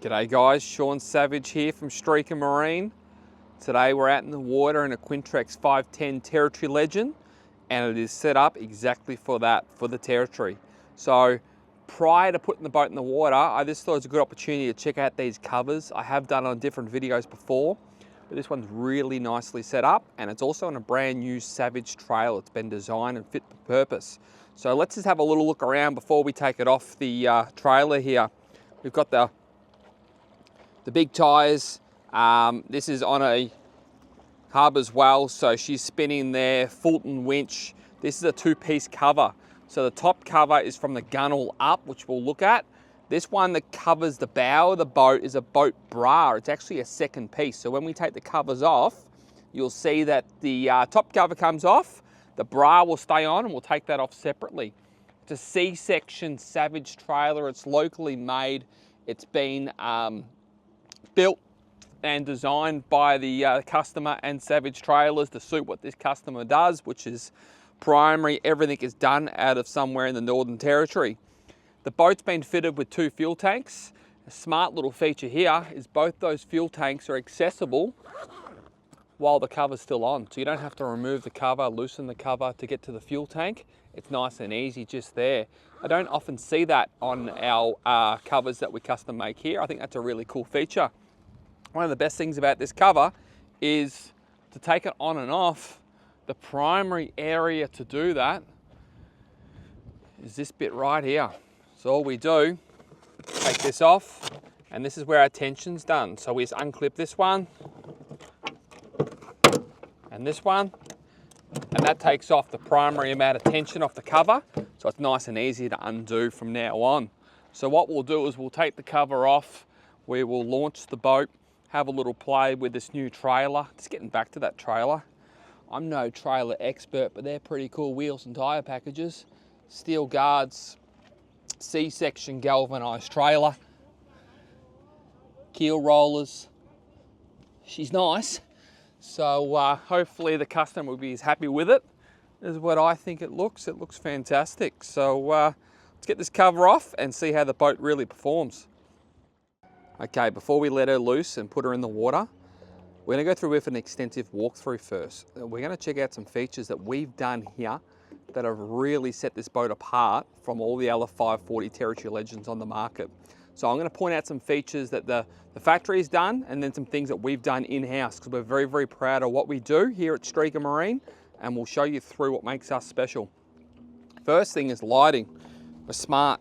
G'day guys, Sean Savage here from Streaker Marine. Today we're out in the water in a Quintrex 510 Territory Legend, and it is set up exactly for that, for the Territory. So prior to putting the boat in the water, I just thought it was a good opportunity to check out these covers. I have done it on different videos before, but this one's really nicely set up, and it's also on a brand new Savage trailer. It's been designed and fit for purpose. So let's just have a little look around before we take it off the trailer here. We've got the big tires. This is on a hub as well, so she's spinning there, Fulton winch. This is a two-piece cover. So the top cover is from the gunnel up, which we'll look at. This one that covers the bow of the boat is a boat bra. It's actually a second piece. So when we take the covers off, you'll see that the top cover comes off, the bra will stay on, and we'll take that off separately. It's a C-section Savage trailer. It's locally made. It's been built and designed by the customer and Savage trailers to suit what this customer does, which is primary. Everything is done out of somewhere in the Northern Territory. The boat's been fitted with 2 fuel tanks. A smart little feature here is both those fuel tanks are accessible while the cover's still on. So you don't have to remove the cover, loosen the cover to get to the fuel tank. It's nice and easy just there. I don't often see that on our covers that we custom make here. I think that's a really cool feature. One of the best things about this cover is to take it on and off. The primary area to do that is this bit right here. So all we do, take this off, and this is where our tension's done. So we just unclip this one and this one, and that takes off the primary amount of tension off the cover. So it's nice and easy to undo from now on. So what we'll do is we'll take the cover off, we will launch the boat, have a little play with this new trailer. Just getting back to that trailer. I'm no trailer expert, but they're pretty cool wheels and tire packages. Steel guards, C-section galvanized trailer, keel rollers. She's nice. So hopefully the customer will be as happy with it as what I think it looks. It looks fantastic. So let's get this cover off and see how the boat really performs. Okay, before we let her loose and put her in the water, we're gonna go through with an extensive walkthrough first. We're gonna check out some features that we've done here that have really set this boat apart from all the other 540 Territory Legends on the market. So I'm gonna point out some features that the factory's done, and then some things that we've done in-house, because we're very, very proud of what we do here at Streaker Marine, and we'll show you through what makes us special. First thing is lighting. We're smart.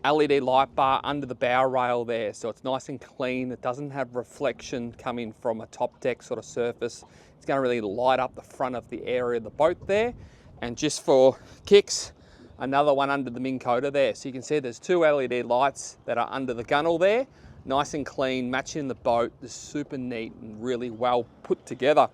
LED light bar under the bow rail there, so it's nice and clean. It doesn't have reflection coming from a top deck sort of surface. It's going to really light up the front of the area of the boat there. And just for kicks, another one under the Minn Kota there. So you can see there's 2 LED lights that are under the gunnel there. Nice and clean, matching the boat. It's super neat and really well put together.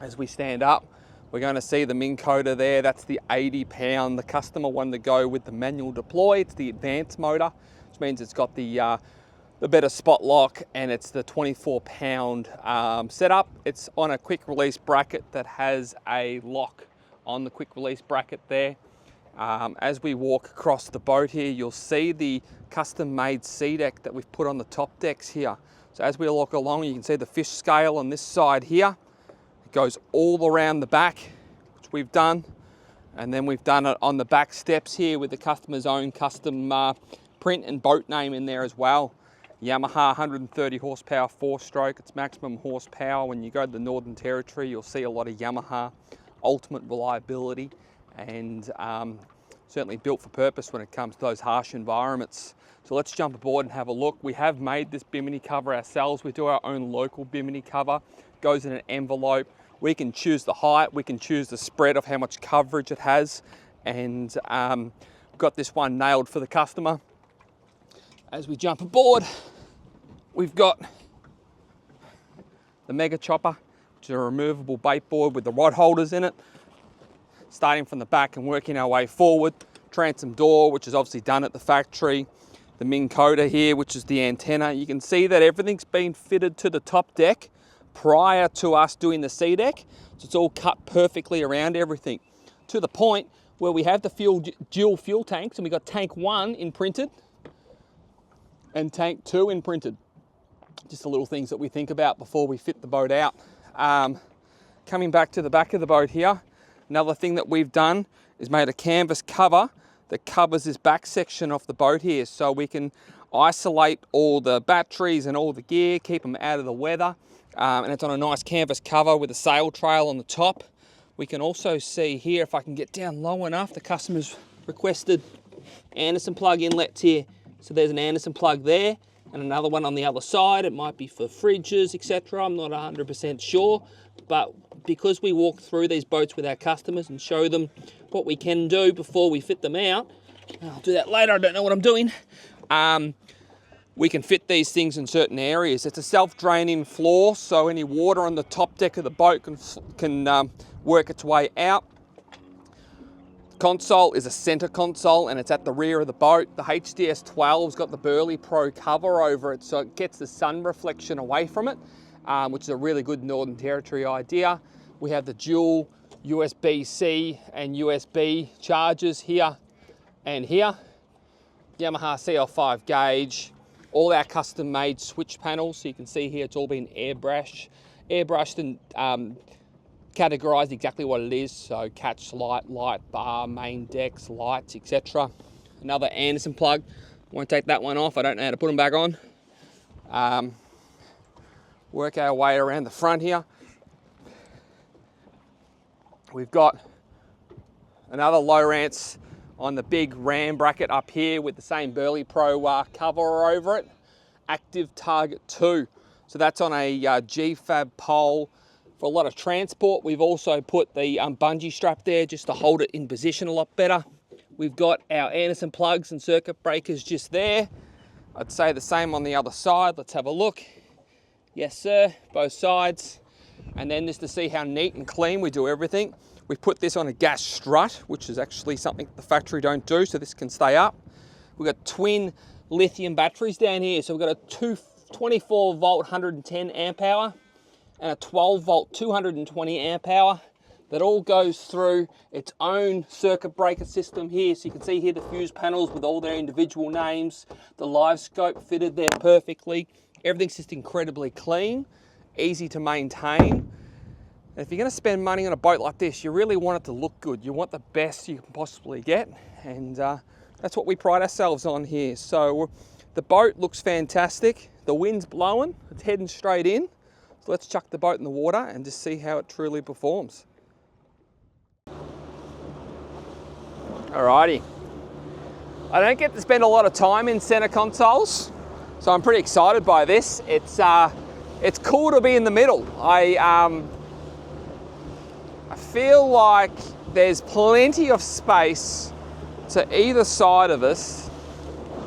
As we stand up, we're going to see the Minn Kota there. That's the 80-pound. The customer wanted to go with the manual deploy. It's the advanced motor, which means it's got the better spot lock, and it's the 24-pound setup. It's on a quick release bracket that has a lock on the quick release bracket there. As we walk across the boat here, you'll see the custom-made sea deck that we've put on the top decks here. So as we walk along, you can see the fish scale on this side here. It goes all around the back, which we've done, and then we've done it on the back steps here with the customer's own custom print and boat name in there as well. Yamaha 130 horsepower 4-stroke. It's maximum horsepower. When you go to the Northern Territory, you'll see a lot of Yamaha, ultimate reliability, and certainly built for purpose when it comes to those harsh environments. So let's jump aboard and have a look. We have made this bimini cover ourselves. We do our own local bimini cover. It goes in an envelope. We can choose the height, we can choose the spread of how much coverage it has, and we've got this one nailed for the customer. As we jump aboard, we've got the Mega Chopper, which is a removable bait board with the rod holders in it. Starting from the back and working our way forward. Transom door, which is obviously done at the factory. The Minn Kota here, which is the antenna. You can see that everything's been fitted to the top deck prior to us doing the sea deck. So it's all cut perfectly around everything, to the point where we have the dual fuel tanks, and we got tank 1 imprinted and tank 2 imprinted. Just the little things that we think about before we fit the boat out. Coming back to the back of the boat here, another thing that we've done is made a canvas cover that covers this back section of the boat here, so we can isolate all the batteries and all the gear, keep them out of the weather. And it's on a nice canvas cover with a sail trail on the top. We can also see here, if I can get down low enough, the customer's requested Anderson plug inlets here. So there's an Anderson plug there and another one on the other side. It might be for fridges, etc. I'm not 100% sure, but because we walk through these boats with our customers and show them what we can do before we fit them out, I'll do that later, I don't know what I'm doing, we can fit these things in certain areas. It's a self-draining floor, so any water on the top deck of the boat can work its way out. Console is a center console and it's at the rear of the boat. The HDS 12's got the Burley Pro cover over it, so it gets the sun reflection away from it, which is a really good Northern Territory idea. We have the dual USB-C and USB chargers here and here. Yamaha CL5 gauge, all our custom made switch panels. So you can see here it's all been airbrushed and categorized exactly what it is. So catch light, light bar, main decks, lights, etc. Another Anderson plug. Won't take that one off. I don't know how to put them back on. Work our way around the front here. We've got another Lowrance on the big ram bracket up here with the same Burley Pro cover over it. Active Target 2. So that's on a GFAB pole for a lot of transport. We've also put the bungee strap there just to hold it in position a lot better. We've got our Anderson plugs and circuit breakers just there. I'd say the same on the other side. Let's have a look. Yes, sir, both sides. And then just to see how neat and clean we do everything, we put this on a gas strut, which is actually something the factory don't do, so this can stay up. We've got twin lithium batteries down here. So we've got a 24 volt 110 amp hour and a 12 volt 220 amp hour that all goes through its own circuit breaker system here. So you can see here the fuse panels with all their individual names, the live scope fitted there perfectly. Everything's just incredibly clean, easy to maintain. And if you're going to spend money on a boat like this, you really want it to look good. You want the best you can possibly get, and that's what we pride ourselves on here. So the boat looks fantastic. The wind's blowing, it's heading straight in. So let's chuck the boat in the water and just see how it truly performs. Alrighty. I don't get to spend a lot of time in center consoles, so I'm pretty excited by this. It's cool to be in the middle. I feel like there's plenty of space to either side of us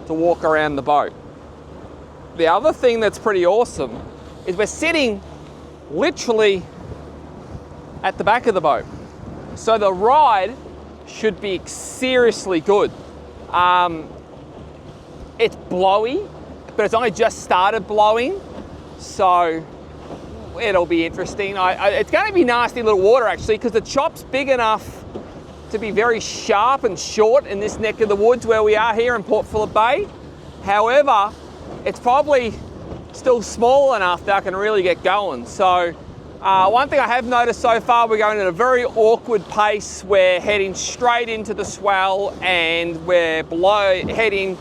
to walk around the boat. The other thing that's pretty awesome is we're sitting literally at the back of the boat. So the ride should be seriously good. It's blowy, but it's only just started blowing, so it'll be interesting. It's going to be nasty little water actually, because the chop's big enough to be very sharp and short in this neck of the woods where we are here in Port Phillip Bay. However, it's probably still small enough that I can really get going. So one thing I have noticed so far, we're going at a very awkward pace. We're heading straight into the swell and we're heading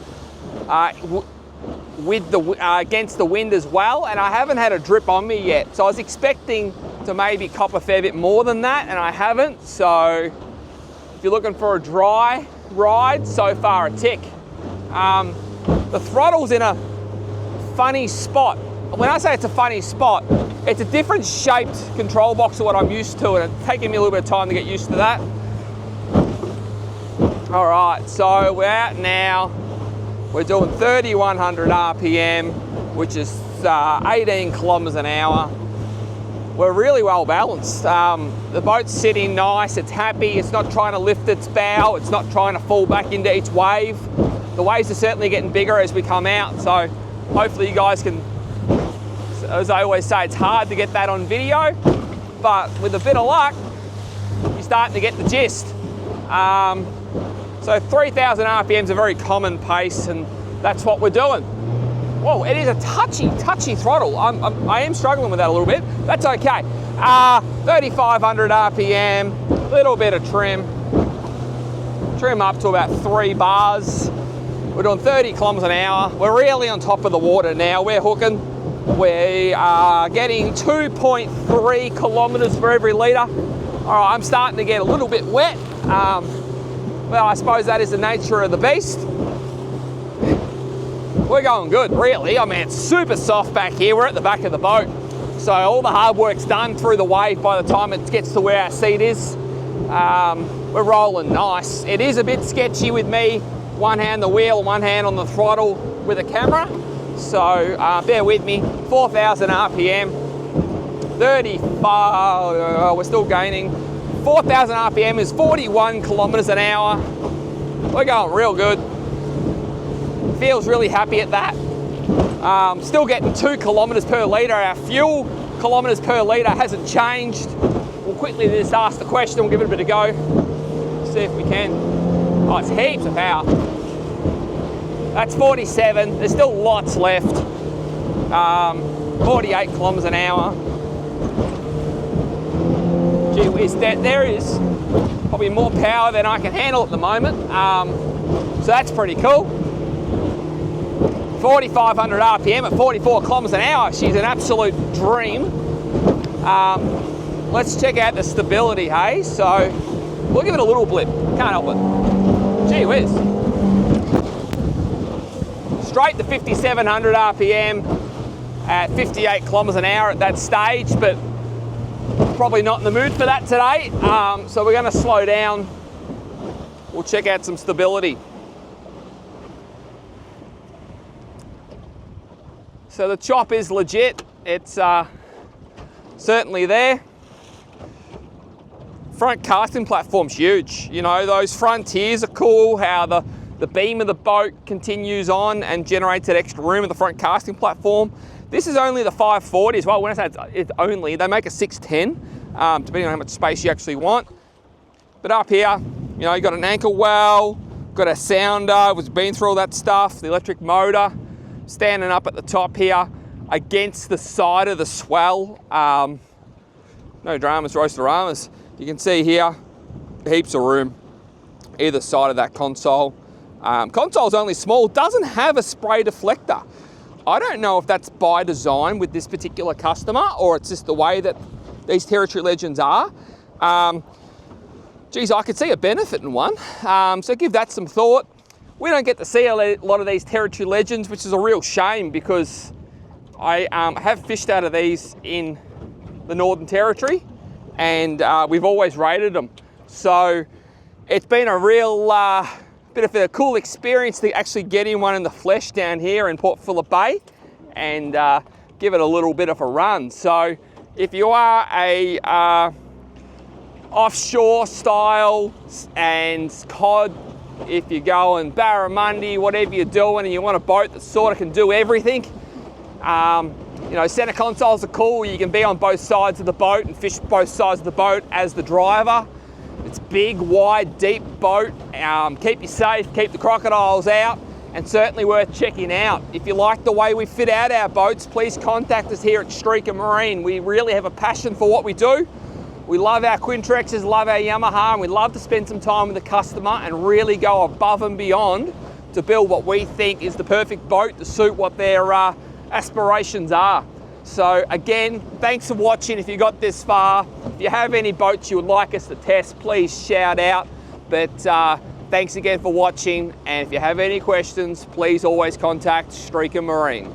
with against the wind as well, and I haven't had a drip on me yet. So I was expecting to maybe cop a fair bit more than that, and I haven't. So if you're looking for a dry ride, so far a tick. The throttle's in a funny spot. When I say it's a funny spot, it's a different shaped control box to what I'm used to, and it's taking me a little bit of time to get used to that. All right, so we're out now. We're doing 3,100 RPM, which is 18 kilometers an hour. We're really well balanced. The boat's sitting nice, it's happy, it's not trying to lift its bow, it's not trying to fall back into each wave. The waves are certainly getting bigger as we come out, so hopefully you guys can, as I always say, it's hard to get that on video, but with a bit of luck, you're starting to get the gist. So 3,000 RPM is a very common pace, and that's what we're doing. Whoa, it is a touchy throttle. I am struggling with that a little bit. That's okay. 3,500 RPM, little bit of trim. Trim up to about 3 bars. We're doing 30 kilometers an hour. We're really on top of the water now. We're hooking. We are getting 2.3 kilometers for every litre. All right, I'm starting to get a little bit wet. Well, I suppose that is the nature of the beast. We're going good, really. I mean, it's super soft back here. We're at the back of the boat. So all the hard work's done through the wave by the time it gets to where our seat is. We're rolling nice. It is a bit sketchy with me. One hand the wheel, one hand on the throttle with a camera. So bear with me. 4,000 RPM, 35, we're still gaining. 4,000 RPM is 41 kilometers an hour. We're going real good. Feels really happy at that. Still getting 2 kilometers per litre. Our fuel kilometers per litre hasn't changed. We'll quickly just ask the question, we'll give it a bit of go. See if we can. Oh, it's heaps of power. That's 47, there's still lots left. 48 kilometers an hour. Gee whiz, there is probably more power than I can handle at the moment. So that's pretty cool. 4,500 RPM at 44 kilometers an hour. She's an absolute dream. Let's check out the stability, hey? So we'll give it a little blip. Can't help it. Gee whiz. Straight to 5,700 RPM at 58 kilometers an hour at that stage, but probably not in the mood for that today. So we're gonna slow down. We'll check out some stability. So the chop is legit. It's certainly there. Front casting platform's huge. You know, those frontiers are cool, how the beam of the boat continues on and generates that extra room in the front casting platform. This is only the 540 as well. When I say it's only, they make a 610, depending on how much space you actually want. But up here, you know, you got an anchor well, got a sounder, we've been through all that stuff, the electric motor, standing up at the top here against the side of the swell. No dramas, roastoramas. You can see here, heaps of room either side of that console. Console's only small, doesn't have a spray deflector. I don't know if that's by design with this particular customer or it's just the way that these Territory Legends are. Geez, I could see a benefit in one. So give that some thought. We don't get to see a lot of these Territory Legends, which is a real shame because I have fished out of these in the Northern Territory and we've always rated them. So it's been a real bit of a cool experience to actually get in one in the flesh down here in Port Phillip Bay and give it a little bit of a run. So if you are a offshore style and cod, if you're going barramundi, whatever you're doing, and you want a boat that sort of can do everything, you know, center consoles are cool. You can be on both sides of the boat and fish both sides of the boat as the driver. It's big, wide, deep boat. Keep you safe, keep the crocodiles out, and certainly worth checking out. If you like the way we fit out our boats, please contact us here at Streaker Marine. We really have a passion for what we do. We love our Quintrexes, love our Yamaha, and we love to spend some time with the customer and really go above and beyond to build what we think is the perfect boat to suit what their aspirations are. So again, thanks for watching if you got this far. If you have any boats you would like us to test, please shout out. But thanks again for watching, and if you have any questions, please always contact Streaker Marine.